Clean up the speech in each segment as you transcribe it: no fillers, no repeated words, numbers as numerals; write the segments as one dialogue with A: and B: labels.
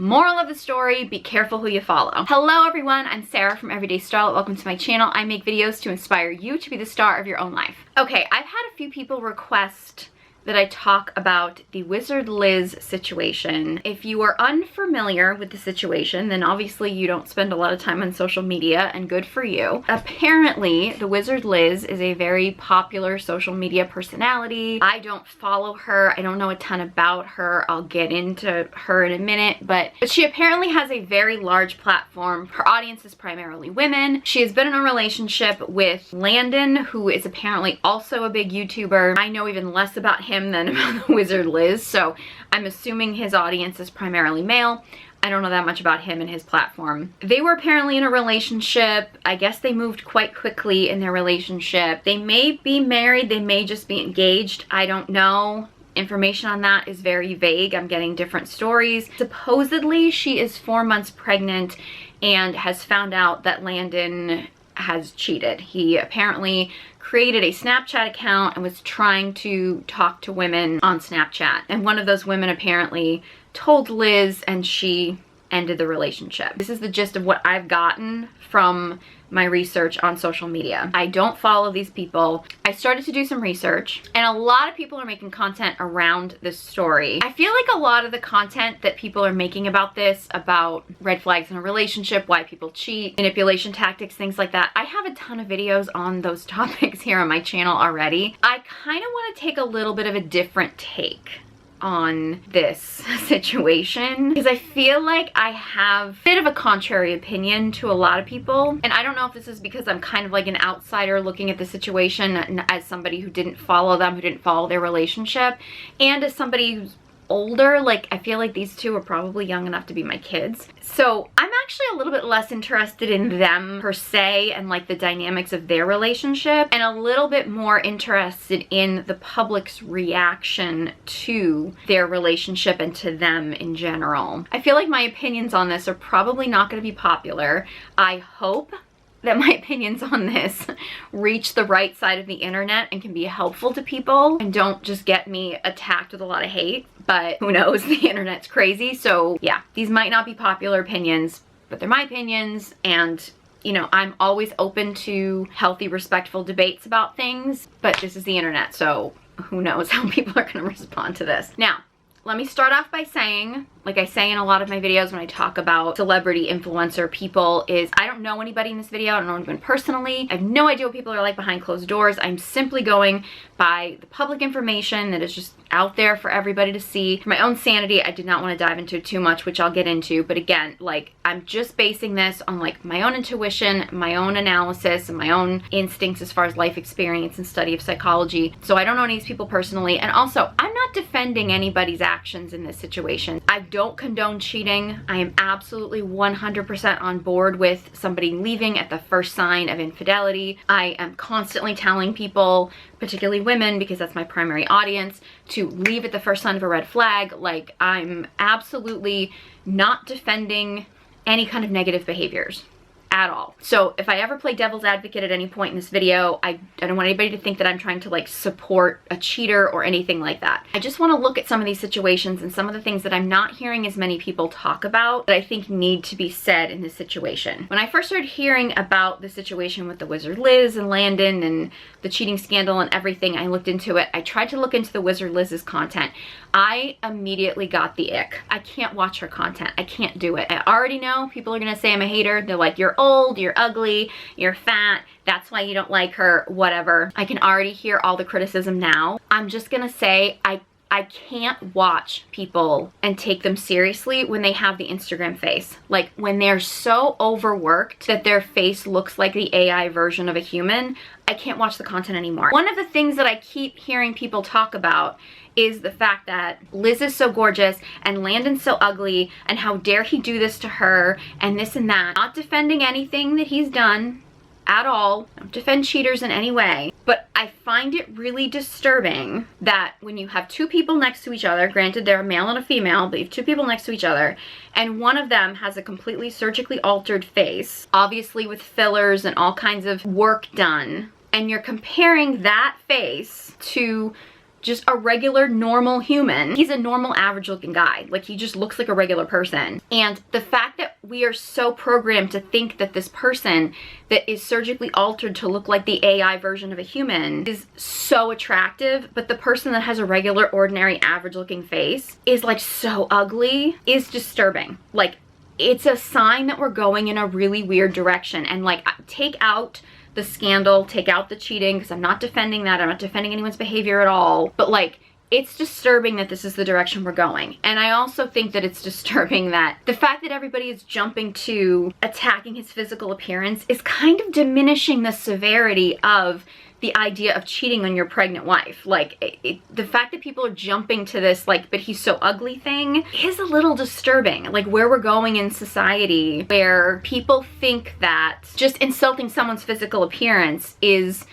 A: Moral of the story, be careful who you follow. Hello everyone, I'm Sarah from Everyday Starlet. Welcome to my channel. I make videos to inspire you to be the star of your own life. Okay, I've had a few people request that I talk about the TheWizardLiz situation. If you are unfamiliar with the situation, then obviously you don't spend a lot of time on social media, and good for you. Apparently, TheWizardLiz is a very popular social media personality. I don't follow her. I don't know a ton about her. I'll get into her in a minute, but she apparently has a very large platform. Her audience is primarily women. She has been in a relationship with Landon, who is apparently also a big YouTuber. I know even less about him than about TheWizardLiz, so I'm assuming his audience is primarily male. I don't know that much about him and his platform. They were apparently in a relationship. I guess they moved quite quickly in their relationship. They may be married, they may just be engaged. I don't know. Information on that is very vague. I'm getting different stories. Supposedly, she is 4 months pregnant and has found out that Landon has cheated. He apparently created a Snapchat account and was trying to talk to women on Snapchat. And one of those women apparently told Liz, and she ended the relationship. This is the gist of what I've gotten from my research on social media. I don't follow these people. I started to do some research, and a lot of people are making content around this story. I feel like a lot of the content that people are making about this, about red flags in a relationship, why people cheat, manipulation tactics, things like that, I have a ton of videos on those topics here on my channel already. I kind of want to take a little bit of a different take on this situation because I feel like I have a bit of a contrary opinion to a lot of people, and I don't know if this is because I'm kind of like an outsider looking at the situation as somebody who didn't follow them, who didn't follow their relationship, and as somebody who's older. Like, I feel like these two are probably young enough to be my kids, so I'm actually a little bit less interested in them per se and like the dynamics of their relationship, and a little bit more interested in the public's reaction to their relationship and to them in general. I feel like my opinions on this are probably not going to be popular. I hope that my opinions on this reach the right side of the internet and can be helpful to people and don't just get me attacked with a lot of hate, but who knows, the internet's crazy. So yeah, these might not be popular opinions, but they're my opinions, and you know, I'm always open to healthy, respectful debates about things, but this is the internet, so who knows how people are going to respond to this. Now, let me start off by saying, like I say in a lot of my videos when I talk about celebrity influencer people, is I don't know anybody in this video. I don't know anyone personally. I have no idea what people are like behind closed doors. I'm simply going by the public information that is just out there for everybody to see. For my own sanity, I did not want to dive into it too much, which I'll get into. But again, like, I'm just basing this on like my own intuition, my own analysis, and my own instincts as far as life experience and study of psychology. So I don't know any of these people personally. And also, I'm not defending anybody's actions in this situation. I don't condone cheating. I am absolutely 100% on board with somebody leaving at the first sign of infidelity. I am constantly telling people, particularly women, because that's my primary audience, to leave at the first sign of a red flag. Like, I'm absolutely not defending any kind of negative behaviors at all. So if I ever play devil's advocate at any point in this video, I don't want anybody to think that I'm trying to like support a cheater or anything like that. I just want to look at some of these situations and some of the things that I'm not hearing as many people talk about that I think need to be said in this situation. When I first started hearing about the situation with TheWizardLiz and Landon and the cheating scandal and everything, I looked into it. I tried to look into TheWizardLiz's content. I immediately got the ick. I can't watch her content. I can't do it. I already know people are gonna say I'm a hater. They're like, you're old, you're ugly, you're fat, that's why you don't like her, whatever. I can already hear all the criticism now. I'm just gonna say I can't watch people and take them seriously when they have the Instagram face. Like, when they're so overworked that their face looks like the AI version of a human, I can't watch the content anymore. One of the things that I keep hearing people talk about is the fact that Liz is so gorgeous and Landon's so ugly, and how dare he do this to her, and this and that. Not defending anything that he's done at all. I don't defend cheaters in any way, but I find it really disturbing that when you have two people next to each other, granted they're a male and a female, but you have two people next to each other, and one of them has a completely surgically altered face, obviously with fillers and all kinds of work done, and you're comparing that face to just a regular, normal human. He's a normal, average-looking guy. Like, he just looks like a regular person. And the fact that we are so programmed to think that this person that is surgically altered to look like the AI version of a human is so attractive, but the person that has a regular, ordinary, average-looking face is, like, so ugly is disturbing. Like, it's a sign that we're going in a really weird direction. And, like, take out the scandal, take out the cheating, because I'm not defending that. I'm not defending anyone's behavior at all. But, like, it's disturbing that this is the direction we're going. And I also think that it's disturbing that the fact that everybody is jumping to attacking his physical appearance is kind of diminishing the severity of the idea of cheating on your pregnant wife. Like, the fact that people are jumping to this, like, but he's so ugly thing is a little disturbing. Like, where we're going in society, where people think that just insulting someone's physical appearance is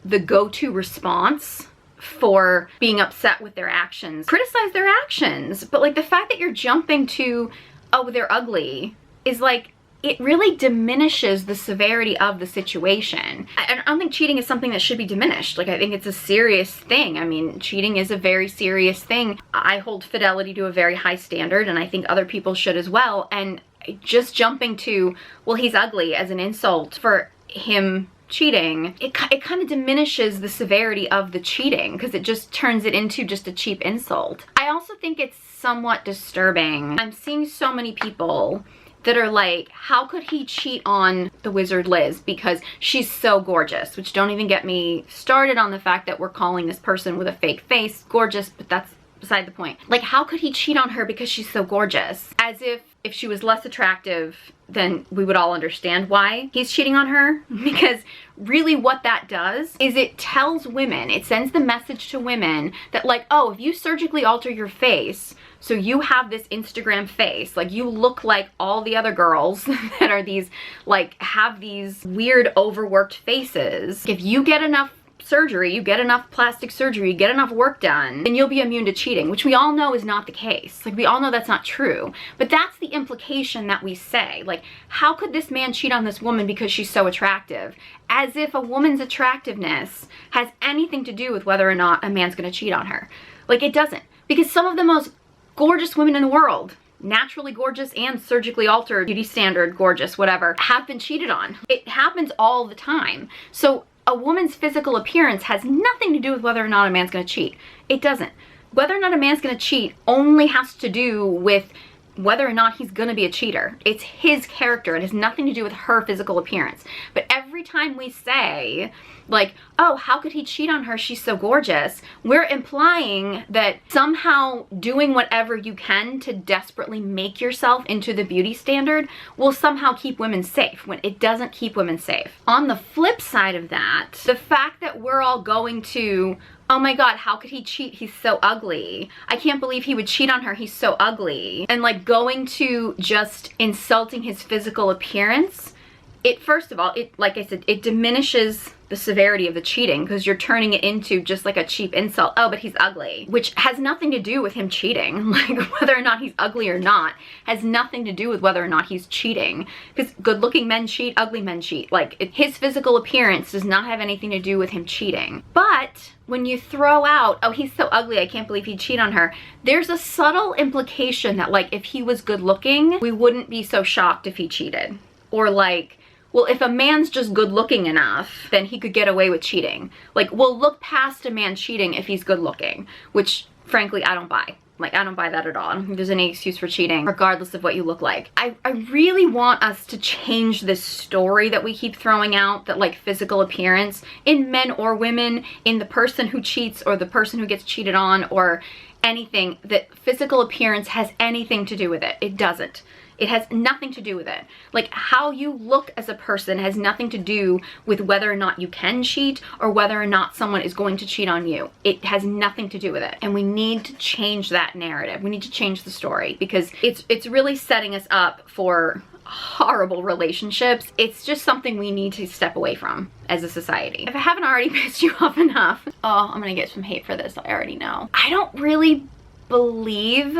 A: the go-to response for being upset with their actions. Criticize their actions, but, like, the fact that you're jumping to, oh, they're ugly, is, like, it really diminishes the severity of the situation. I don't think cheating is something that should be diminished. Like, I think it's a serious thing. I mean, cheating is a very serious thing. I hold fidelity to a very high standard, and I think other people should as well. And just jumping to, well, he's ugly as an insult for him cheating, it kind of diminishes the severity of the cheating, because it just turns it into just a cheap insult. I also think it's somewhat disturbing. I'm seeing so many people that are like, how could he cheat on TheWizardLiz because she's so gorgeous? Which, don't even get me started on the fact that we're calling this person with a fake face gorgeous, but that's beside the point. Like, how could he cheat on her because she's so gorgeous? As if she was less attractive, then we would all understand why he's cheating on her. Because really what that does is it tells women, it sends the message to women that, like, oh, if you surgically alter your face so you have this Instagram face, like, you look like all the other girls that are these, like, have these weird overworked faces, if you get enough surgery, you get enough plastic surgery, you get enough work done, then you'll be immune to cheating, which we all know is not the case. Like, we all know that's not true. But that's the implication that we say. Like, how could this man cheat on this woman because she's so attractive? As if a woman's attractiveness has anything to do with whether or not a man's gonna cheat on her. Like, it doesn't. Because some of the most gorgeous women in the world, naturally gorgeous and surgically altered, beauty standard gorgeous, whatever, have been cheated on. It happens all the time. So a woman's physical appearance has nothing to do with whether or not a man's gonna cheat. It doesn't. Whether or not a man's gonna cheat only has to do with whether or not he's gonna be a cheater. It's his character. It has nothing to do with her physical appearance. But every time we say, like, oh, how could he cheat on her? She's so gorgeous. We're implying that somehow doing whatever you can to desperately make yourself into the beauty standard will somehow keep women safe, when it doesn't keep women safe. On the flip side of that, the fact that we're all going to, oh my God, how could he cheat? He's so ugly. I can't believe he would cheat on her. He's so ugly. And, like, going to just insulting his physical appearance, it, first of all, it, like I said, it diminishes the severity of the cheating, because you're turning it into just like a cheap insult. Oh, but he's ugly, which has nothing to do with him cheating. Like, whether or not he's ugly or not has nothing to do with whether or not he's cheating, because good-looking men cheat, ugly men cheat. Like, his physical appearance does not have anything to do with him cheating. But when you throw out, oh, he's so ugly, I can't believe he'd cheat on her, there's a subtle implication that, like, if he was good-looking, we wouldn't be so shocked if he cheated. Or, like, well, if a man's just good looking enough, then he could get away with cheating. Like, we'll look past a man cheating if he's good looking, which, frankly, I don't buy. Like, I don't buy that at all. I don't think there's any excuse for cheating, regardless of what you look like. I really want us to change this story that we keep throwing out, that, like, physical appearance, in men or women, in the person who cheats or the person who gets cheated on or anything, that physical appearance has anything to do with it. It doesn't. It has nothing to do with it. Like, how you look as a person has nothing to do with whether or not you can cheat or whether or not someone is going to cheat on you. It has nothing to do with it. And we need to change that narrative. We need to change the story, because it's really setting us up for horrible relationships. It's just something we need to step away from as a society. If I haven't already pissed you off enough, oh, I'm gonna get some hate for this, I already know. I don't really believe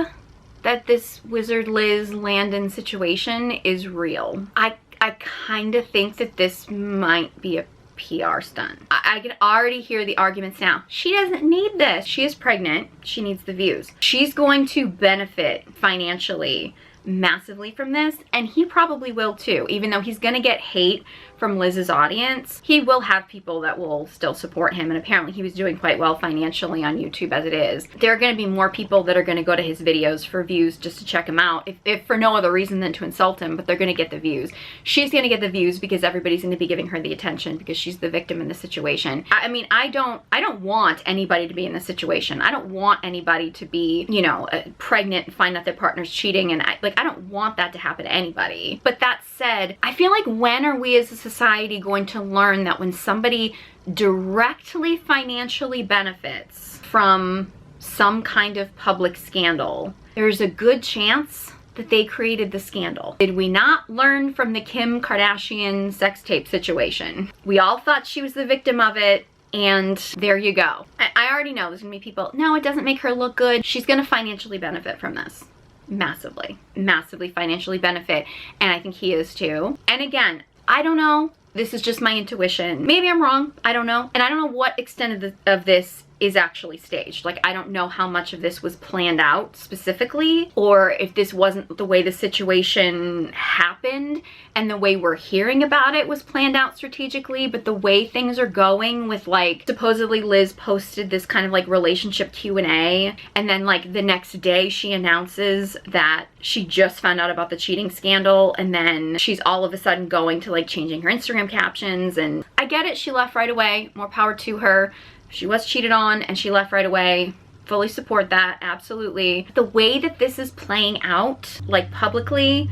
A: that this TheWizardLiz Landon situation is real. I kind of think that this might be a PR stunt. I can already hear the arguments now. She doesn't need this. She is pregnant. She needs the views. She's going to benefit financially massively from this, and he probably will too. Even though he's gonna get hate from Liz's audience, he will have people that will still support him, and apparently he was doing quite well financially on YouTube as it is. There are gonna be more people that are gonna go to his videos for views just to check him out, if for no other reason than to insult him, but they're gonna get the views. She's gonna get the views because everybody's gonna be giving her the attention because she's the victim in the situation. I mean, I don't want anybody to be in this situation. I don't want anybody to be, you know, pregnant and find out their partner's cheating, and I don't want that to happen to anybody. But that said, I feel like when are we as a society going to learn that when somebody directly financially benefits from some kind of public scandal, there's a good chance that they created the scandal? Did we not learn from the Kim Kardashian sex tape situation? We all thought she was the victim of it, and there you go. I already know there's gonna be people, no, it doesn't make her look good. She's gonna financially benefit from this. Massively financially benefit, and I think he is too. And again, I don't know, this is just my intuition. Maybe I'm wrong, I don't know. And I don't know what extent of this is actually staged. Like, I don't know how much of this was planned out specifically, or if this wasn't the way the situation happened and the way we're hearing about it was planned out strategically. But the way things are going with, like, supposedly Liz posted this kind of like relationship Q&A, and then like the next day she announces that she just found out about the cheating scandal, and then she's all of a sudden going to like changing her Instagram captions. And I get it, she left right away, more power to her. She was cheated on and she left right away. Fully support that, absolutely. The way that this is playing out, like publicly,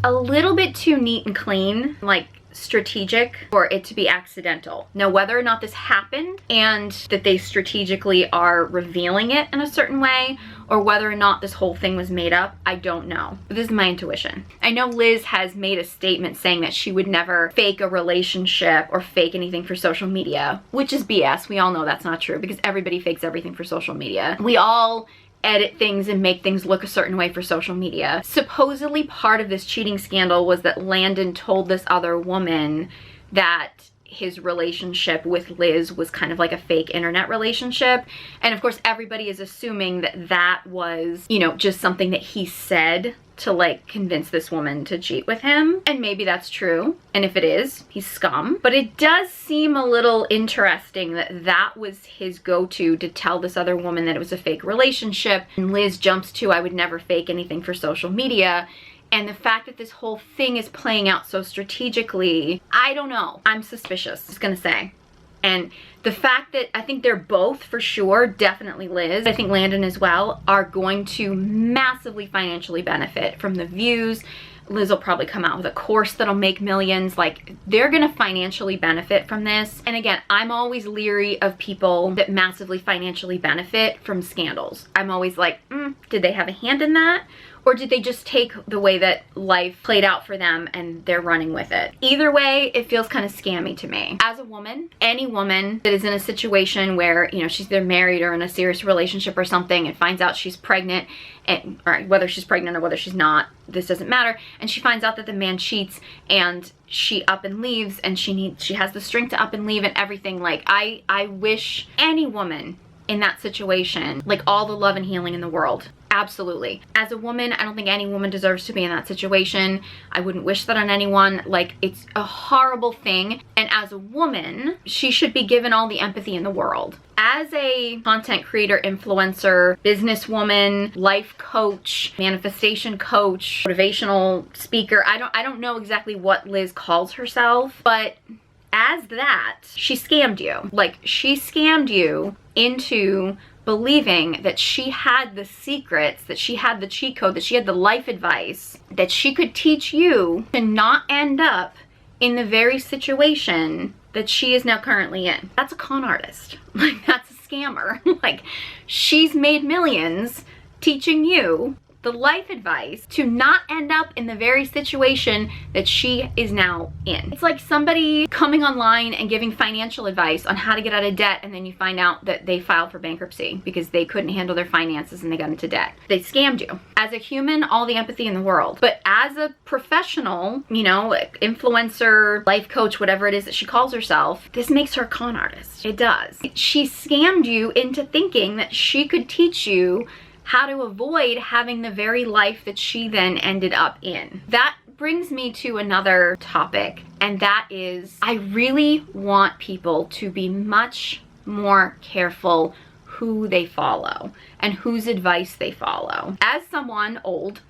A: a little bit too neat and clean, like strategic for it to be accidental. Now, whether or not this happened and that they strategically are revealing it in a certain way, or whether or not this whole thing was made up, I don't know. But this is my intuition. I know Liz has made a statement saying that she would never fake a relationship or fake anything for social media, which is BS. We all know that's not true because everybody fakes everything for social media. We all edit things and make things look a certain way for social media. Supposedly part of this cheating scandal was that Landon told this other woman that his relationship with Liz was kind of like a fake internet relationship. And of course, everybody is assuming that that was, you know, just something that he said to like convince this woman to cheat with him. And maybe that's true. And if it is, he's scum. But it does seem a little interesting that that was his go-to to tell this other woman that it was a fake relationship. And Liz jumps to, I would never fake anything for social media. And the fact that this whole thing is playing out so strategically, I don't know. I'm suspicious, just gonna say. And the fact that I think they're both for sure, definitely Liz, I think Landon as well, are going to massively financially benefit from the views. Liz will probably come out with a course that'll make millions. Like, they're gonna financially benefit from this. And again, I'm always leery of people that massively financially benefit from scandals. I'm always like, did they have a hand in that? Or did they just take the way that life played out for them and they're running with it? Either way, it feels kind of scammy to me. As a woman, any woman that is in a situation where, you know, she's either married or in a serious relationship or something and finds out she's pregnant, and or whether she's pregnant or whether she's not, this doesn't matter, and she finds out that the man cheats and she up and leaves and she has the strength to up and leave and everything. Like, I wish any woman in that situation, like, all the love and healing in the world. Absolutely. As a woman, I don't think any woman deserves to be in that situation. I wouldn't wish that on anyone. Like, it's a horrible thing. And as a woman, she should be given all the empathy in the world. As a content creator, influencer, businesswoman, life coach, manifestation coach, motivational speaker, I don't know exactly what Liz calls herself, but as that, she scammed you. Like, she scammed you into believing that she had the secrets, that she had the cheat code, that she had the life advice, that she could teach you to not end up in the very situation that she is now currently in. That's a con artist. Like, that's a scammer. Like, she's made millions teaching you the life advice to not end up in the very situation that she is now in. It's like somebody coming online and giving financial advice on how to get out of debt, and then you find out that they filed for bankruptcy because they couldn't handle their finances and they got into debt. They scammed you. As a human, all the empathy in the world. But as a professional, you know, influencer, life coach, whatever it is that she calls herself, this makes her a con artist. It does. She scammed you into thinking that she could teach you how to avoid having the very life that she then ended up in. That brings me to another topic, and that is I really want people to be much more careful who they follow and whose advice they follow. As someone old,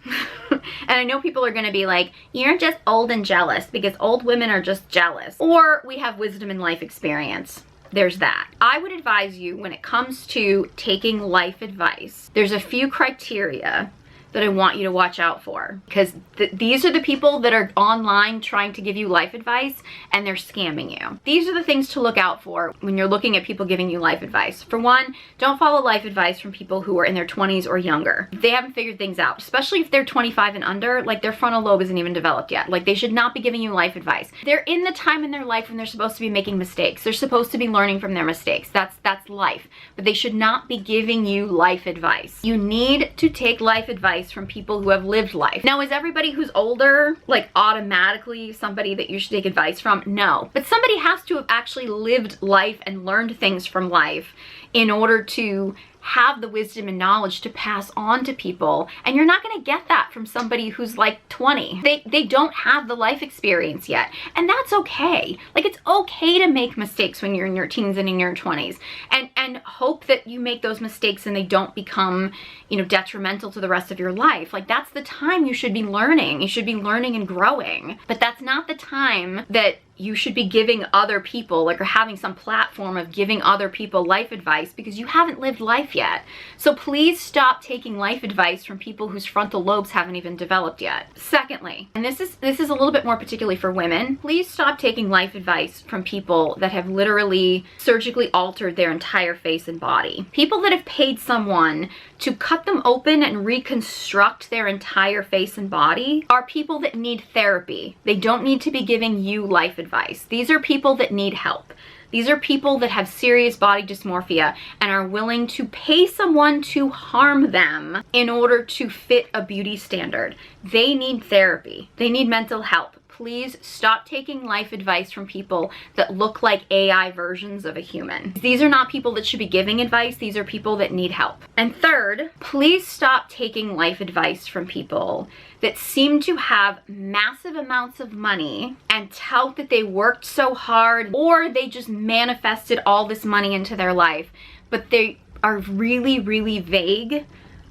A: and I know people are gonna be like, you're just old and jealous because old women are just jealous, or we have wisdom and life experience. There's that. I would advise you when it comes to taking life advice, there's a few criteria that I want you to watch out for, because these are the people that are online trying to give you life advice and they're scamming you. These are the things to look out for when you're looking at people giving you life advice. For one, don't follow life advice from people who are in their 20s or younger. They haven't figured things out, especially if they're 25 and under. Like, their frontal lobe isn't even developed yet. Like, they should not be giving you life advice. They're in the time in their life when they're supposed to be making mistakes. They're supposed to be learning from their mistakes. That's life. But they should not be giving you life advice. You need to take life advice from people who have lived life. Now, is everybody who's older like automatically somebody that you should take advice from? No. But somebody has to have actually lived life and learned things from life in order to have the wisdom and knowledge to pass on to people. And you're not gonna get that from somebody who's like 20. They don't have the life experience yet. And that's okay. Like, it's okay to make mistakes when you're in your teens and in your 20s. And hope that you make those mistakes and they don't become, you know, detrimental to the rest of your life. Like, that's the time you should be learning. You should be learning and growing. But that's not the time that you should be giving other people, like, or having some platform of giving other people life advice, because you haven't lived life yet. So please stop taking life advice from people whose frontal lobes haven't even developed yet. Secondly, and this is a little bit more particularly for women, please stop taking life advice from people that have literally surgically altered their entire face and body. People that have paid someone to cut them open and reconstruct their entire face and body are people that need therapy. They don't need to be giving you life advice. These are people that need help. These are people that have serious body dysmorphia and are willing to pay someone to harm them in order to fit a beauty standard. They need therapy. They need mental help. Please stop taking life advice from people that look like AI versions of a human. These are not people that should be giving advice. These are people that need help. And third, please stop taking life advice from people that seem to have massive amounts of money and tout that they worked so hard, or they just manifested all this money into their life, but they are really, really vague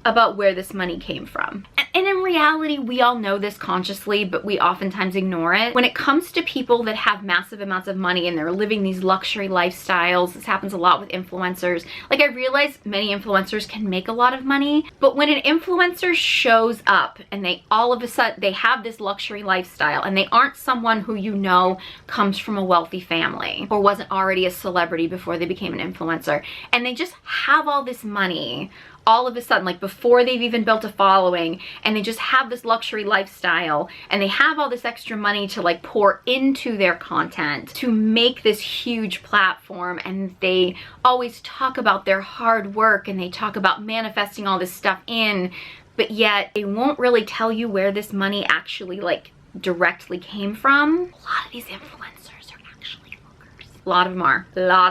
A: about where this money came from. And in reality, we all know this consciously, but we oftentimes ignore it. When it comes to people that have massive amounts of money and they're living these luxury lifestyles, this happens a lot with influencers. Like, I realize many influencers can make a lot of money, but when an influencer shows up and they all of a sudden, they have this luxury lifestyle and they aren't someone who you know comes from a wealthy family or wasn't already a celebrity before they became an influencer, and they just have all this money all of a sudden, like before they've even built a following, and they just have this luxury lifestyle and they have all this extra money to like pour into their content to make this huge platform, and they always talk about their hard work and they talk about manifesting all this stuff in, but yet they won't really tell you where this money actually like directly came from. A lot of these influencers are actually hookers. A lot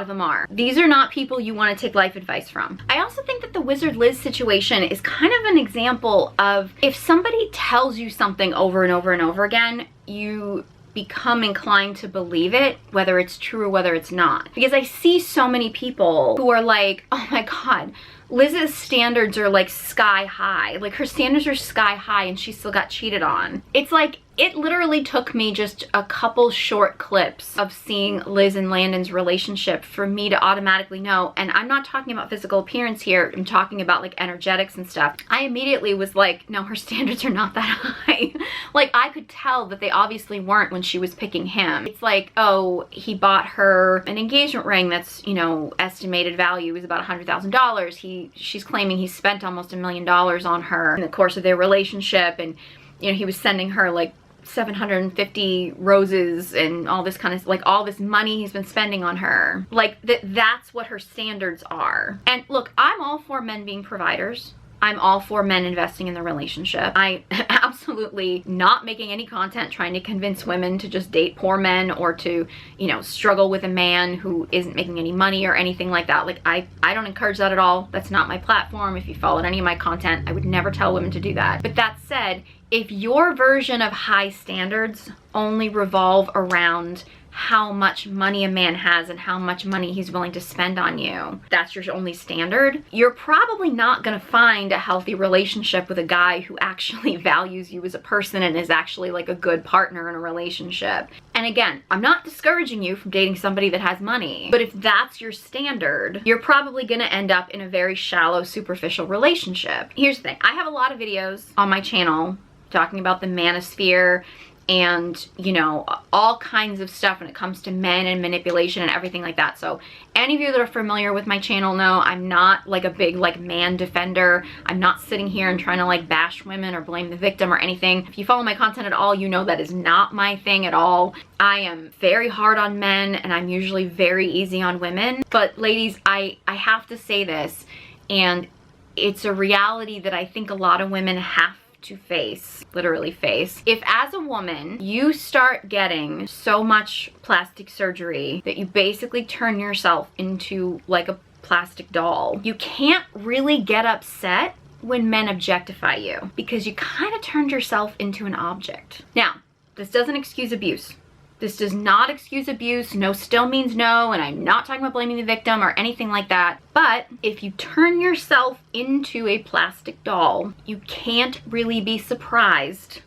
A: of them are. These are not people you want to take life advice from. I also think that the Wizard Liz situation is kind of an example of, if somebody tells you something over and over and over again, you become inclined to believe it, whether it's true or whether it's not. Because I see so many people who are like, oh my God, Liz's standards are like sky high. Like, her standards are sky high and she still got cheated on. It's like, it literally took me just a couple short clips of seeing Liz and Landon's relationship for me to automatically know, and I'm not talking about physical appearance here, I'm talking about like energetics and stuff. I immediately was like, no, her standards are not that high. Like, I could tell that they obviously weren't when she was picking him. It's like, oh, he bought her an engagement ring that's, you know, estimated value is about $100,000. She's claiming he spent almost $1 million on her in the course of their relationship, and you know, he was sending her like 750 roses and all this kind of, like, all this money he's been spending on her. Like, that's what her standards are. And look, I'm all for men being providers. I'm all for men investing in the relationship. I absolutely not making any content trying to convince women to just date poor men or to, you know, struggle with a man who isn't making any money or anything like that. Like, I don't encourage that at all. That's not my platform. If you followed any of my content, I would never tell women to do that. But that said, if your version of high standards only revolve around how much money a man has and how much money he's willing to spend on you, that's your only standard, you're probably not gonna find a healthy relationship with a guy who actually values you as a person and is actually like a good partner in a relationship. And again, I'm not discouraging you from dating somebody that has money, but if that's your standard, you're probably gonna end up in a very shallow, superficial relationship. Here's the thing, I have a lot of videos on my channel talking about the manosphere and, you know, all kinds of stuff when it comes to men and manipulation and everything like that. So any of you that are familiar with my channel know I'm not like a big like man defender. I'm not sitting here and trying to like bash women or blame the victim or anything. If you follow my content at all, you know that is not my thing at all. I am very hard on men and I'm usually very easy on women. But ladies, I have to say this, and it's a reality that I think a lot of women have to face, literally face. If as a woman you start getting so much plastic surgery that you basically turn yourself into like a plastic doll, you can't really get upset when men objectify you because you kind of turned yourself into an object. Now, this doesn't excuse abuse. This does not excuse abuse. No still means no, and I'm not talking about blaming the victim or anything like that. But if you turn yourself into a plastic doll, you can't really be surprised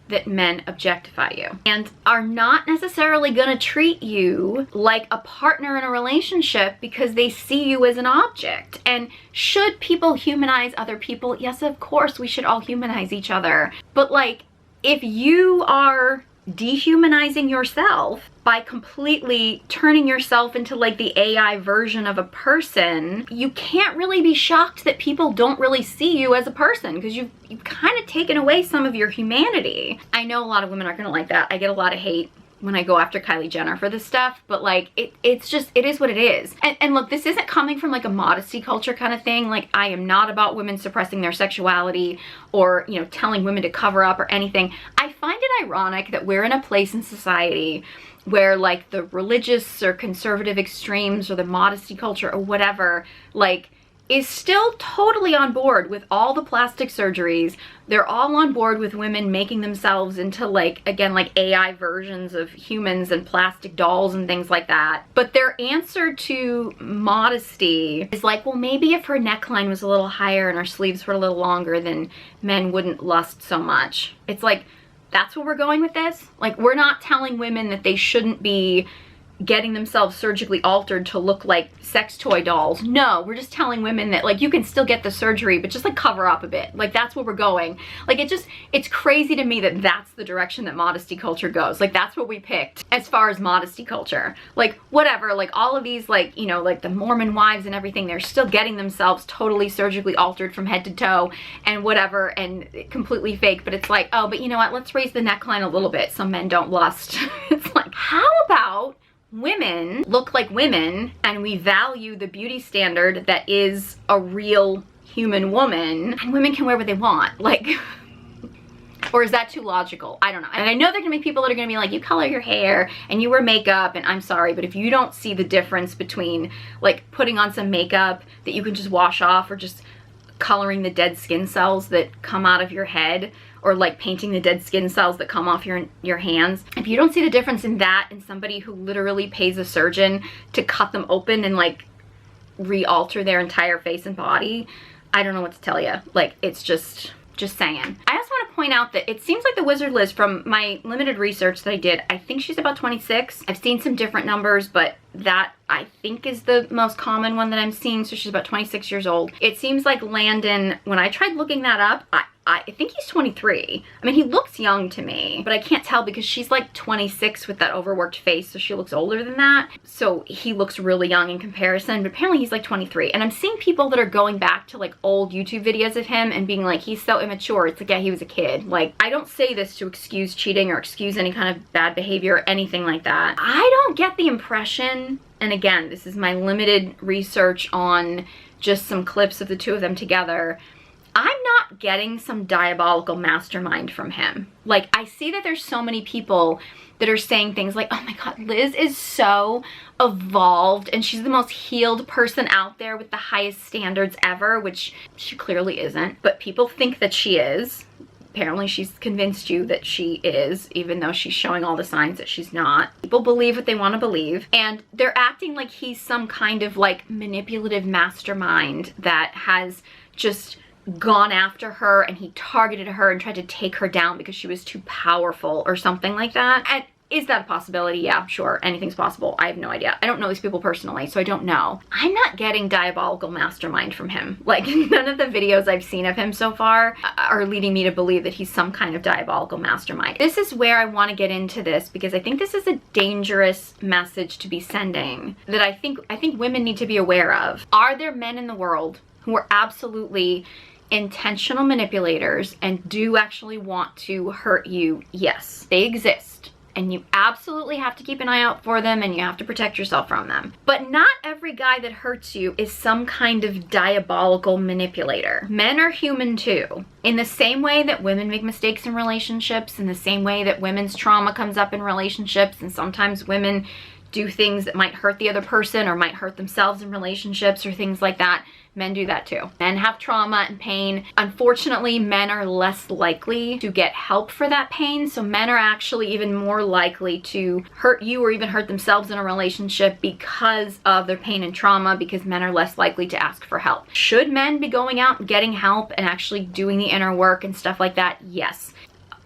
A: that men objectify you and are not necessarily gonna treat you like a partner in a relationship because they see you as an object. And should people humanize other people? Yes, of course, we should all humanize each other. But like, if you are dehumanizing yourself by completely turning yourself into like the AI version of a person, you can't really be shocked that people don't really see you as a person because you've kind of taken away some of your humanity. I know a lot of women aren't gonna like that. I get a lot of hate when I go after Kylie Jenner for this stuff, but like it's just, it is what it is. And look, this isn't coming from like a modesty culture kind of thing. Like, I am not about women suppressing their sexuality or, you know, telling women to cover up or anything. I find it ironic that we're in a place in society where like the religious or conservative extremes or the modesty culture or whatever, like, is still totally on board with all the plastic surgeries. They're all on board with women making themselves into like, again, like AI versions of humans and plastic dolls and things like that. But their answer to modesty is like, well, maybe if her neckline was a little higher and her sleeves were a little longer, then men wouldn't lust so much. It's like, that's where we're going with this? Like, we're not telling women that they shouldn't be getting themselves surgically altered to look like sex toy dolls. No, we're just telling women that like you can still get the surgery, but just like cover up a bit. Like, that's where we're going. Like, it's crazy to me that that's the direction that modesty culture goes. Like, that's what we picked as far as modesty culture. Like, whatever, like all of these, like, you know, like the Mormon wives and everything, they're still getting themselves totally surgically altered from head to toe and whatever, and completely fake. But it's like, oh, but you know what, let's raise the neckline a little bit so men don't lust. It's like, how about women look like women and we value the beauty standard that is a real human woman, and women can wear what they want? Like, or is that too logical? I don't know. And I know there are gonna be people that are gonna be like, you color your hair and you wear makeup, and I'm sorry, but if you don't see the difference between like putting on some makeup that you can just wash off or just coloring the dead skin cells that come out of your head, or like painting the dead skin cells that come off your hands, if you don't see the difference in that and somebody who literally pays a surgeon to cut them open and like re-alter their entire face and body, I don't know what to tell you. Like, it's just saying. I also want to point out that it seems like TheWizardLiz, from my limited research that I did, I think she's about 26. I've seen some different numbers, but that I think is the most common one that I'm seeing. So she's about 26 years old. It seems like Landon, when I tried looking that up, I think he's 23. I mean, he looks young to me, but I can't tell because she's like 26 with that overworked face, so she looks older than that. So he looks really young in comparison, but apparently he's like 23. And I'm seeing people that are going back to like old YouTube videos of him and being like, he's so immature. It's like, yeah, he was a kid. Like, I don't say this to excuse cheating or excuse any kind of bad behavior or anything like that. I don't get the impression, and again, this is my limited research on just some clips of the two of them together, I'm not getting some diabolical mastermind from him. Like, I see that there's so many people that are saying things like, oh my God, Liz is so evolved and she's the most healed person out there with the highest standards ever, which she clearly isn't, but people think that she is. Apparently she's convinced you that she is, even though she's showing all the signs that she's not. People believe what they want to believe, and they're acting like he's some kind of like manipulative mastermind that has just gone after her and he targeted her and tried to take her down because she was too powerful or something like that. And is that a possibility? Yeah, sure. Anything's possible. I have no idea. I don't know these people personally, so I don't know. I'm not getting diabolical mastermind from him. Like, none of the videos I've seen of him so far are leading me to believe that he's some kind of diabolical mastermind. This is where I want to get into this because I think this is a dangerous message to be sending that I think women need to be aware of. Are there men in the world who are absolutely intentional manipulators and do actually want to hurt you? Yes, they exist. And you absolutely have to keep an eye out for them and you have to protect yourself from them. But not every guy that hurts you is some kind of diabolical manipulator. Men are human too. In the same way that women make mistakes in relationships, in the same way that women's trauma comes up in relationships, and sometimes women do things that might hurt the other person or might hurt themselves in relationships or things like that. Men do that too. Men have trauma and pain. Unfortunately, men are less likely to get help for that pain. So men are actually even more likely to hurt you or even hurt themselves in a relationship because of their pain and trauma, because men are less likely to ask for help. Should men be going out and getting help and actually doing the inner work and stuff like that? Yes.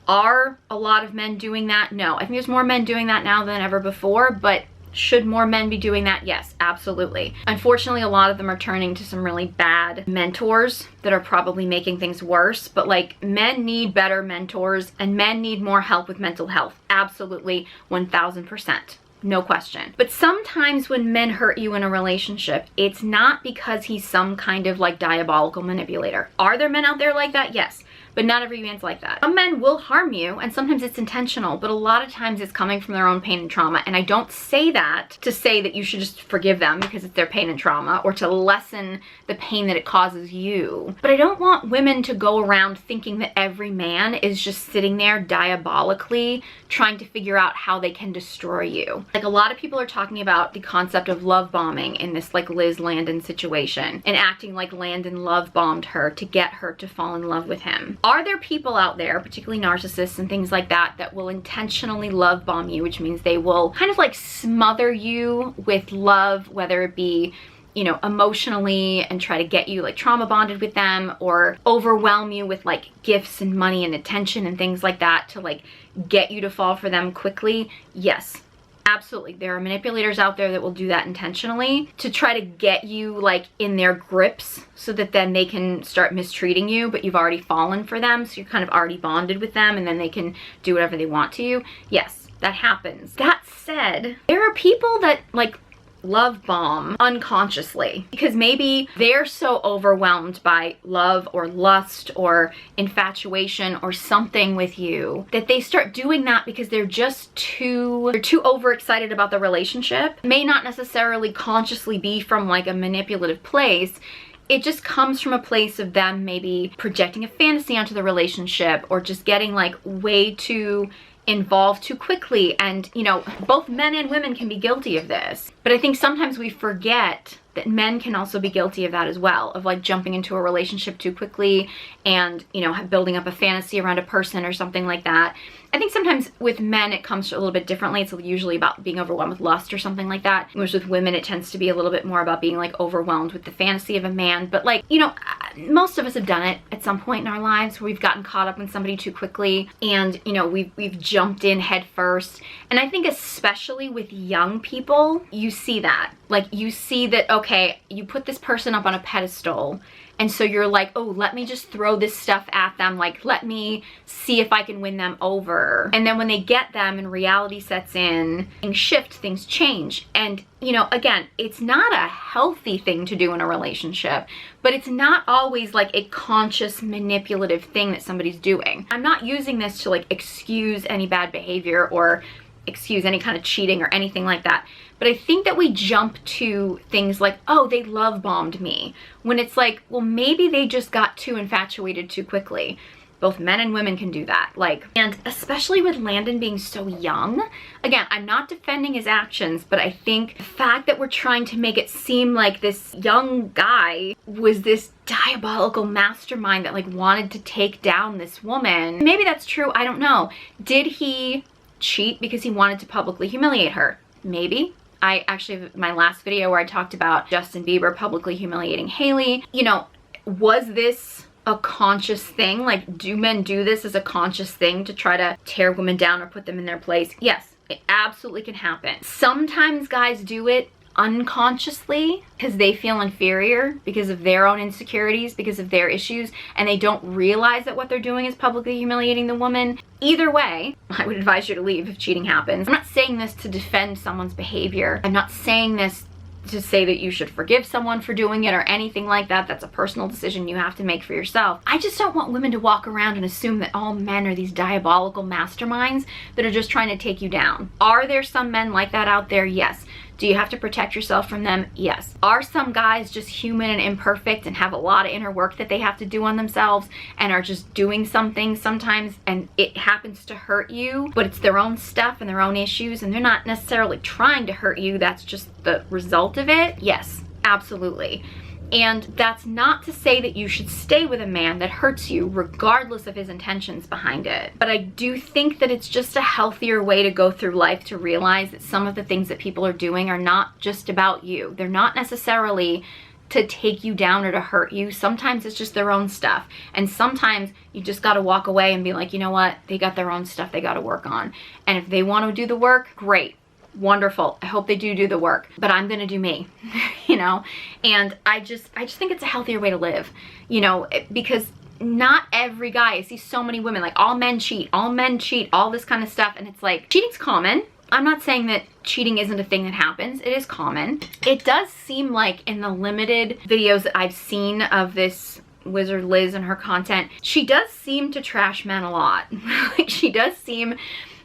A: Are a lot of men doing that? No. I think there's more men doing that now than ever before, but should more men be doing that? Yes, absolutely. Unfortunately, a lot of them are turning to some really bad mentors that are probably making things worse, but like, men need better mentors and men need more help with mental health. Absolutely, 1000%. No question. But sometimes when men hurt you in a relationship, it's not because he's some kind of like diabolical manipulator. Are there men out there like that? Yes. But not every man's like that. Some men will harm you, and sometimes it's intentional, but a lot of times it's coming from their own pain and trauma. And I don't say that to say that you should just forgive them because it's their pain and trauma, or to lessen the pain that it causes you. But I don't want women to go around thinking that every man is just sitting there diabolically trying to figure out how they can destroy you. Like, a lot of people are talking about the concept of love bombing in this like Liz Landon situation, and acting like Landon love bombed her to get her to fall in love with him. Are there people out there, particularly narcissists and things like that, that will intentionally love bomb you, which means they will kind of like smother you with love, whether it be, you know, emotionally, and try to get you like trauma bonded with them, or overwhelm you with like gifts and money and attention and things like that to like get you to fall for them quickly? Yes. Absolutely. There are manipulators out there that will do that intentionally to try to get you like in their grips so that then they can start mistreating you, but you've already fallen for them. So you're kind of already bonded with them and then they can do whatever they want to you. Yes, that happens. That said, there are people that like love bomb unconsciously because maybe they're so overwhelmed by love or lust or infatuation or something with you that they start doing that because they're just too overexcited about the relationship. It may not necessarily consciously be from like a manipulative place. It just comes from a place of them maybe projecting a fantasy onto the relationship, or just getting like way too involved too quickly. And you know, both men and women can be guilty of this, but I think sometimes we forget that men can also be guilty of that as well, of like jumping into a relationship too quickly and, you know, building up a fantasy around a person or something like that. I think sometimes with men it comes a little bit differently. It's usually about being overwhelmed with lust or something like that. Whereas with women it tends to be a little bit more about being like overwhelmed with the fantasy of a man. But like, you know, most of us have done it at some point in our lives where we've gotten caught up in somebody too quickly, and you know, we've jumped in head first. And I think especially with young people, you see that. Like, you see that, okay, you put this person up on a pedestal, and so you're like, oh, let me just throw this stuff at them. Like, let me see if I can win them over. And then when they get them and reality sets in, things shift, things change. And, you know, again, it's not a healthy thing to do in a relationship, but it's not always like a conscious manipulative thing that somebody's doing. I'm not using this to like excuse any bad behavior or excuse any kind of cheating or anything like that. But I think that we jump to things like, oh, they love bombed me, when it's like, well, maybe they just got too infatuated too quickly. Both men and women can do that. Like, and especially with Landon being so young. Again, I'm not defending his actions, but I think the fact that we're trying to make it seem like this young guy was this diabolical mastermind that like wanted to take down this woman. Maybe that's true, I don't know. Did he cheat because he wanted to publicly humiliate her? Maybe. I actually, my last video where I talked about Justin Bieber publicly humiliating Hailey, you know, was this a conscious thing? Like, do men do this as a conscious thing to try to tear women down or put them in their place? Yes, it absolutely can happen. Sometimes guys do it unconsciously because they feel inferior because of their own insecurities, because of their issues, and they don't realize that what they're doing is publicly humiliating the woman. Either way, I would advise you to leave if cheating happens. I'm not saying this to defend someone's behavior. I'm not saying this to say that you should forgive someone for doing it or anything like that. That's a personal decision you have to make for yourself. I just don't want women to walk around and assume that all men are these diabolical masterminds that are just trying to take you down. Are there some men like that out there? Yes. Do you have to protect yourself from them? Yes. Are some guys just human and imperfect and have a lot of inner work that they have to do on themselves and are just doing something sometimes and it happens to hurt you, but it's their own stuff and their own issues and they're not necessarily trying to hurt you, that's just the result of it? Yes, absolutely. And that's not to say that you should stay with a man that hurts you regardless of his intentions behind it. But I do think that it's just a healthier way to go through life, to realize that some of the things that people are doing are not just about you. They're not necessarily to take you down or to hurt you. Sometimes it's just their own stuff. And sometimes you just gotta walk away and be like, you know what? They got their own stuff they gotta work on. And if they want to do the work, great. Wonderful. I hope they do the work, but I'm gonna do me, you know? And I just think it's a healthier way to live, you know, because not every guy, I see so many women, like all men cheat, all this kind of stuff. And it's like, cheating's common. I'm not saying that cheating isn't a thing that happens. It is common. It does seem like in the limited videos that I've seen of this TheWizardLiz and her content, she does seem to trash men a lot. Like, she does seem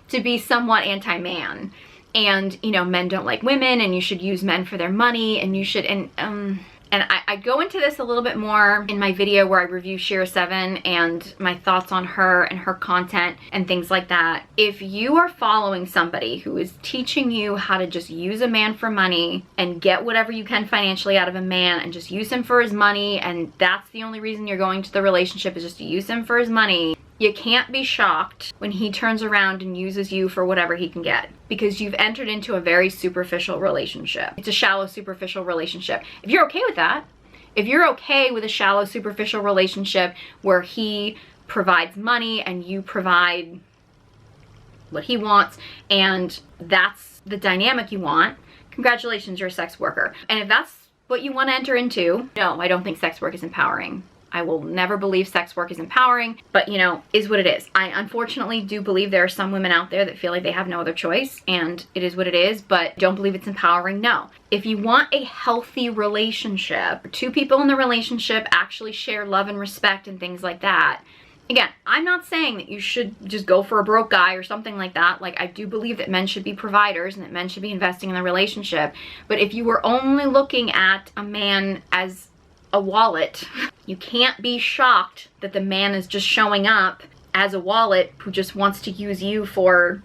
A: to be somewhat anti-man. And, you know, men don't like women and you should use men for their money and you should, and I go into this a little bit more in my video where I review Shira 7 and my thoughts on her and her content and things like that. If you are following somebody who is teaching you how to just use a man for money and get whatever you can financially out of a man and just use him for his money, and that's the only reason you're going to the relationship is just to use him for his money, you can't be shocked when he turns around and uses you for whatever he can get, because you've entered into a very superficial relationship. It's a shallow, superficial relationship. If you're okay with that, if you're okay with a shallow, superficial relationship where he provides money and you provide what he wants and that's the dynamic you want, congratulations, you're a sex worker. And if that's what you want to enter into, no, I don't think sex work is empowering. I will never believe sex work is empowering, but you know, is what it is. I unfortunately do believe there are some women out there that feel like they have no other choice and it is what it is, but don't believe it's empowering, no. If you want a healthy relationship, two people in the relationship actually share love and respect and things like that. Again, I'm not saying that you should just go for a broke guy or something like that. Like, I do believe that men should be providers and that men should be investing in the relationship. But if you were only looking at a man as a wallet, you can't be shocked that the man is just showing up as a wallet who just wants to use you for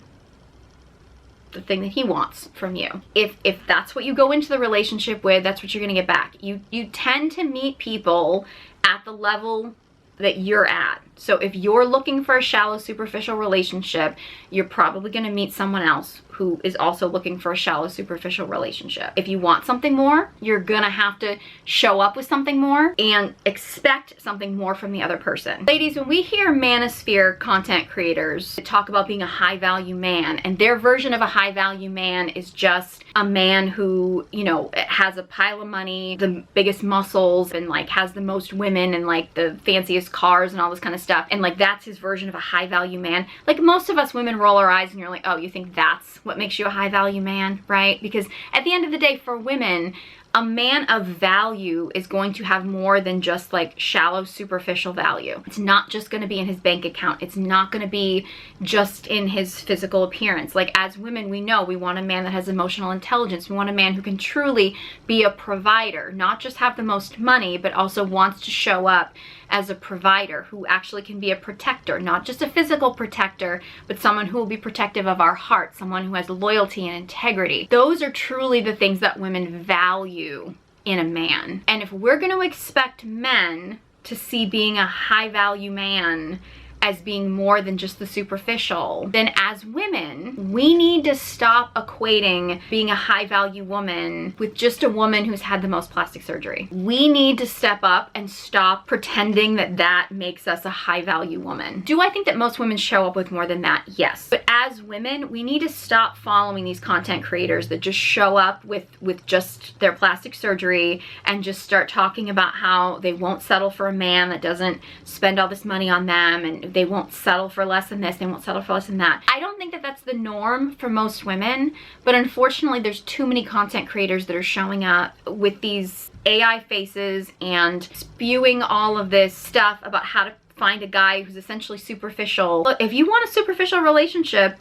A: the thing that he wants from you. If that's what you go into the relationship with, that's what you're gonna get back. You tend to meet people at the level that you're at. So if you're looking for a shallow, superficial relationship, you're probably going to meet someone else who is also looking for a shallow, superficial relationship. If you want something more, you're going to have to show up with something more and expect something more from the other person. Ladies, when we hear manosphere content creators talk about being a high value man, and their version of a high value man is just a man who, you know, has a pile of money, the biggest muscles, and like has the most women and like the fanciest cars and all this kind of stuff, and like that's his version of a high value man. Like most of us women roll our eyes and you're like, oh, you think that's what makes you a high value man, right? Because at the end of the day, for women, a man of value is going to have more than just like shallow, superficial value. It's not just going to be in his bank account. It's not going to be just in his physical appearance. Like as women, we know we want a man that has emotional intelligence. We want a man who can truly be a provider, not just have the most money, but also wants to show up as a provider, who actually can be a protector, not just a physical protector, but someone who will be protective of our heart, someone who has loyalty and integrity. Those are truly the things that women value in a man. And if we're going to expect men to see being a high value man as being more than just the superficial, then as women, we need to stop equating being a high value woman with just a woman who's had the most plastic surgery. We need to step up and stop pretending that that makes us a high value woman. Do I think that most women show up with more than that? Yes. But as women, we need to stop following these content creators that just show up with just their plastic surgery and just start talking about how they won't settle for a man that doesn't spend all this money on them, and they won't settle for less than this, they won't settle for less than that. I don't think that that's the norm for most women, but unfortunately there's too many content creators that are showing up with these AI faces and spewing all of this stuff about how to find a guy who's essentially superficial. Look, if you want a superficial relationship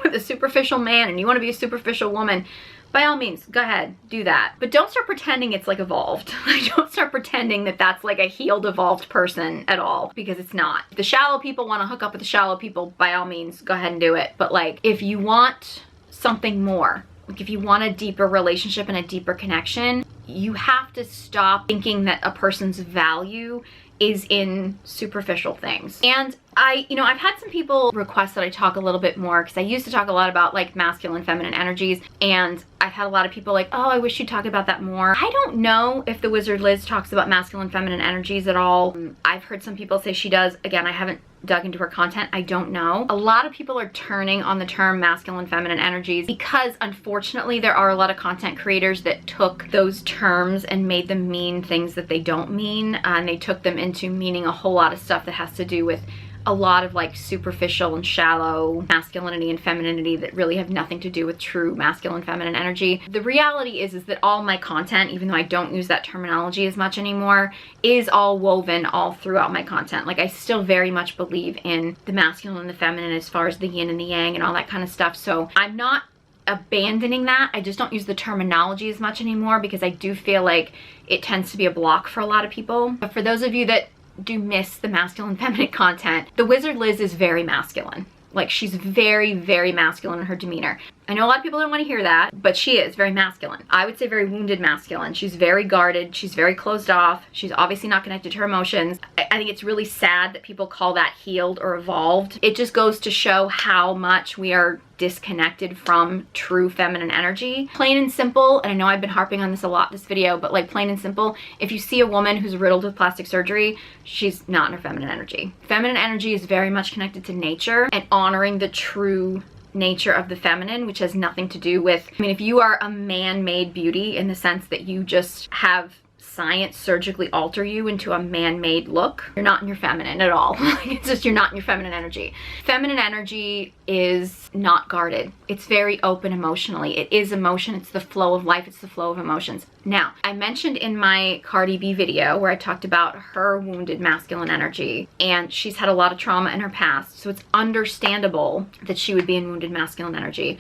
A: with a superficial man and you want to be a superficial woman, by all means, go ahead, do that. But don't start pretending it's like evolved. Don't start pretending that that's like a healed, evolved person at all, because it's not. If the shallow people want to hook up with the shallow people, by all means, go ahead and do it. But like, if you want something more, like if you want a deeper relationship and a deeper connection, you have to stop thinking that a person's value is in superficial things. And I've had some people request that I talk a little bit more, because I used to talk a lot about like masculine, feminine energies, and I've had a lot of people like, oh, I wish you'd talk about that more. I don't know if the Wizard Liz talks about masculine, feminine energies at all. I've heard some people say she does. Again, I haven't dug into her content. I don't know. A lot of people are turning on the term masculine, feminine energies because unfortunately there are a lot of content creators that took those terms and made them mean things that they don't mean, and they took them into meaning a whole lot of stuff that has to do with a lot of like superficial and shallow masculinity and femininity that really have nothing to do with true masculine, feminine energy. The reality is that all my content, even though I don't use that terminology as much anymore, is all woven all throughout my content. Like I still very much believe in the masculine and the feminine as far as the yin and the yang and all that kind of stuff. So I'm not abandoning that. I just don't use the terminology as much anymore because I do feel like it tends to be a block for a lot of people. But for those of you that do miss the masculine feminine content, the Wizard Liz is very masculine. Like she's very, very masculine in her demeanor. I know a lot of people don't want to hear that, but she is very masculine. I would say very wounded masculine. She's very guarded. She's very closed off. She's obviously not connected to her emotions. I think it's really sad that people call that healed or evolved. It just goes to show how much we are disconnected from true feminine energy. Plain and simple, and I know I've been harping on this a lot this video, but like plain and simple, if you see a woman who's riddled with plastic surgery, she's not in her feminine energy. Feminine energy is very much connected to nature and honoring the true nature of the feminine, which has nothing to do with, I mean, if you are a man-made beauty in the sense that you just have science surgically alter you into a man-made look, you're not in your feminine at all. It's just you're not in your feminine energy. Feminine energy is not guarded. It's very open emotionally. It is emotion. It's the flow of life. It's the flow of emotions. Now, I mentioned in my Cardi B video where I talked about her wounded masculine energy, and she's had a lot of trauma in her past, so it's understandable that she would be in wounded masculine energy.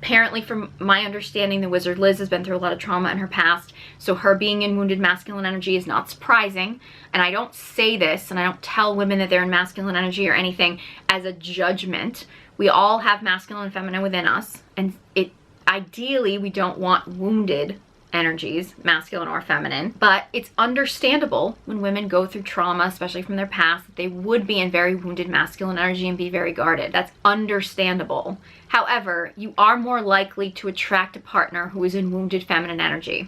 A: Apparently, from my understanding, the Wizard Liz has been through a lot of trauma in her past, so her being in wounded masculine energy is not surprising. And I don't say this, and I don't tell women that they're in masculine energy or anything as a judgment. We all have masculine and feminine within us, and ideally we don't want wounded energies, masculine or feminine, but it's understandable when women go through trauma, especially from their past, that they would be in very wounded masculine energy and be very guarded. That's understandable. However, you are more likely to attract a partner who is in wounded feminine energy.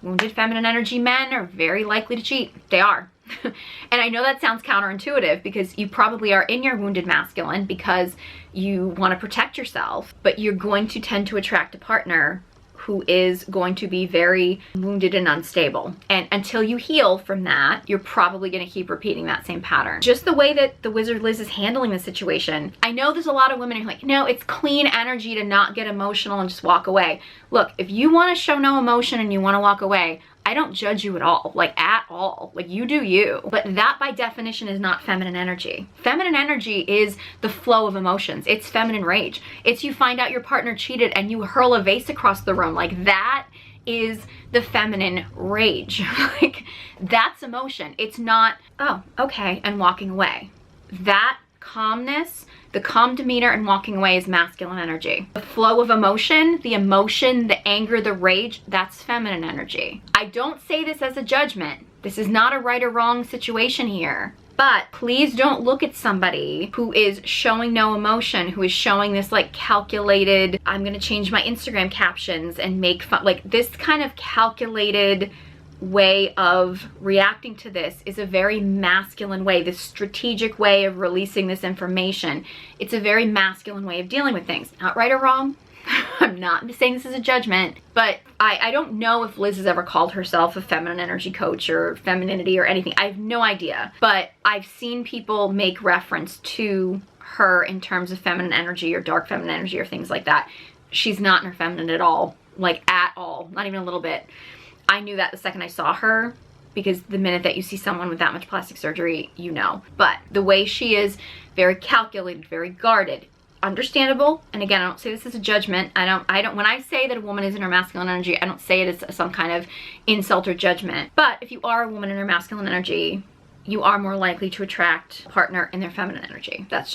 A: Wounded feminine energy men are very likely to cheat. They are. And I know that sounds counterintuitive because you probably are in your wounded masculine because you want to protect yourself, but you're going to tend to attract a partner who is going to be very wounded and unstable. And until you heal from that, you're probably going to keep repeating that same pattern. Just the way that the Wizard Liz is handling the situation. I know there's a lot of women who are like, no, it's clean energy to not get emotional and just walk away. Look, if you want to show no emotion and you want to walk away, I don't judge you at all, like at all. Like, you do you. But that by definition is not feminine energy. Feminine energy is the flow of emotions. It's feminine rage. It's you find out your partner cheated and you hurl a vase across the room. Like, that is the feminine rage. Like, that's emotion. It's not, oh, okay, and walking away. That calmness, the calm demeanor and walking away is masculine energy. The flow of emotion, the anger, the rage, that's feminine energy. I don't say this as a judgment. This is not a right or wrong situation here. But please don't look at somebody who is showing no emotion, who is showing this like calculated, I'm gonna change my Instagram captions and make fun, like this kind of calculated way of reacting to this is a very masculine way, this strategic way of releasing this information. It's a very masculine way of dealing with things. Not right or wrong. I'm not saying this is a judgment, but I don't know if Liz has ever called herself a feminine energy coach or femininity or anything. I have no idea, but I've seen people make reference to her in terms of feminine energy or dark feminine energy or things like that. She's not in her feminine at all, like at all, not even a little bit. I knew that the second I saw her, because the minute that you see someone with that much plastic surgery, you know. But the way she is, very calculated, very guarded, understandable. And again, I don't say this as a judgment. I don't, when I say that a woman is in her masculine energy, I don't say it as some kind of insult or judgment. But if you are a woman in her masculine energy, you are more likely to attract a partner in their feminine energy. That's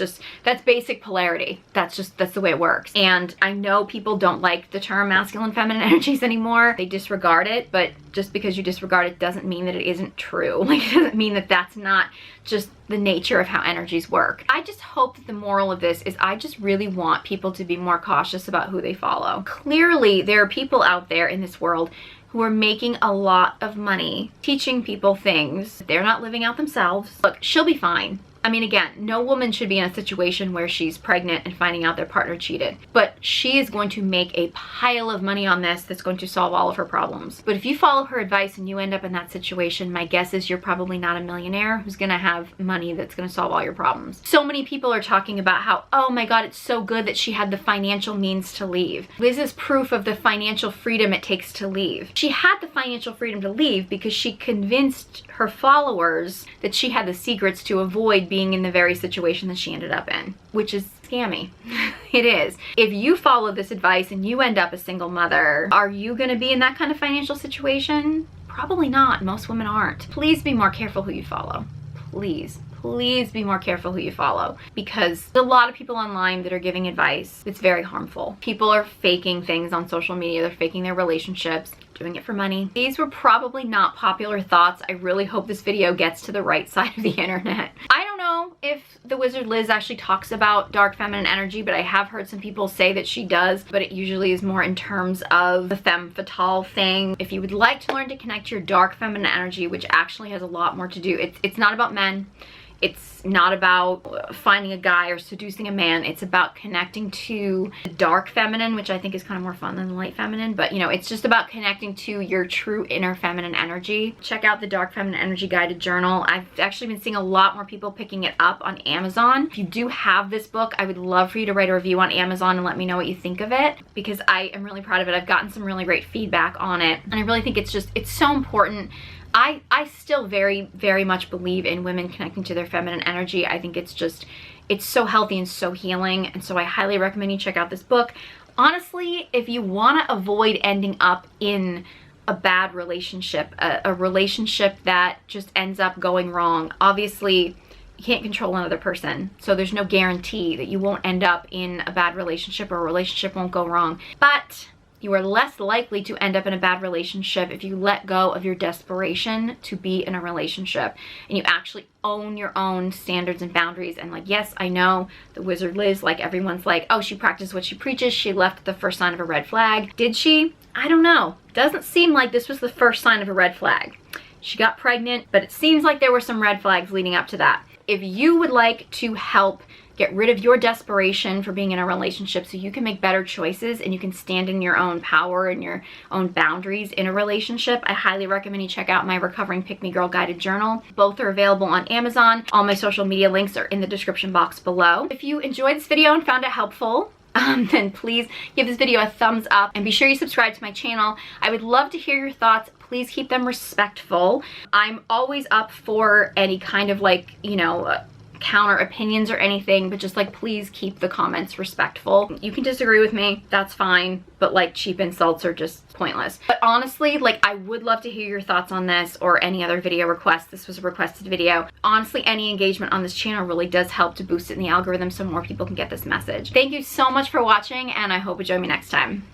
A: basic polarity. That's the way it works. And I know people don't like the term masculine feminine energies anymore. They disregard it, but just because you disregard it doesn't mean that it isn't true. Like, it doesn't mean that that's not just the nature of how energies work. I just hope that the moral of this is I just really want people to be more cautious about who they follow. Clearly, there are people out there in this world who are making a lot of money teaching people things they're not living out themselves. Look, she'll be fine. I mean, again, no woman should be in a situation where she's pregnant and finding out their partner cheated, but she is going to make a pile of money on this that's going to solve all of her problems. But if you follow her advice and you end up in that situation, my guess is you're probably not a millionaire who's gonna have money that's gonna solve all your problems. So many people are talking about how, oh my God, it's so good that she had the financial means to leave. Liz is proof of the financial freedom it takes to leave. She had the financial freedom to leave because she convinced her followers that she had the secrets to avoid being in the very situation that she ended up in, which is scammy. It is. If you follow this advice and you end up a single mother, are you going to be in that kind of financial situation? Probably not. Most women aren't. Please be more careful who you follow. Please be more careful who you follow, because there's a lot of people online that are giving advice that's very harmful. People are faking things on social media. They're faking their relationships, doing it for money. These were probably not popular thoughts. I really hope this video gets to the right side of the internet. I don't know if the Wizard Liz actually talks about dark feminine energy, but I have heard some people say that she does, but it usually is more in terms of the femme fatale thing. If you would like to learn to connect your dark feminine energy, which actually has a lot more to do, it's not about men. It's not about finding a guy or seducing a man. It's about connecting to the dark feminine, which I think is kind of more fun than the light feminine. But, you know, it's just about connecting to your true inner feminine energy. Check out the Dark Feminine Energy Guided Journal. I've actually been seeing a lot more people picking it up on Amazon. If you do have this book, I would love for you to write a review on Amazon and let me know what you think of it, because I am really proud of it. I've gotten some really great feedback on it, and I really think it's so important. I still very, very much believe in women connecting to their feminine energy. I think it's so healthy and so healing, and so I highly recommend you check out this book. Honestly, if you want to avoid ending up in a bad relationship, a relationship that just ends up going wrong, obviously you can't control another person, so there's no guarantee that you won't end up in a bad relationship or a relationship won't go wrong. But You are less likely to end up in a bad relationship if you let go of your desperation to be in a relationship and you actually own your own standards and boundaries. And like, yes, I know the Wizard Liz, like everyone's like, oh, she practiced what she preaches. She left at the first sign of a red flag. Did she? I don't know. Doesn't seem like this was the first sign of a red flag. She got pregnant, but it seems like there were some red flags leading up to that. If you would like to help get rid of your desperation for being in a relationship so you can make better choices and you can stand in your own power and your own boundaries in a relationship, I highly recommend you check out my Recovering Pick Me Girl guided journal. Both are available on Amazon. All my social media links are in the description box below. If you enjoyed this video and found it helpful, then please give this video a thumbs up and be sure you subscribe to my channel. I would love to hear your thoughts. Please keep them respectful. I'm always up for any kind of like, you know, counter opinions or anything, but just like please keep the comments respectful. You can disagree with me, that's fine, but like cheap insults are just pointless. But honestly, like I would love to hear your thoughts on this or any other video requests. This was a requested video. Honestly, any engagement on this channel really does help to boost it in the algorithm so more people can get this message. Thank you so much for watching and I hope you join me next time.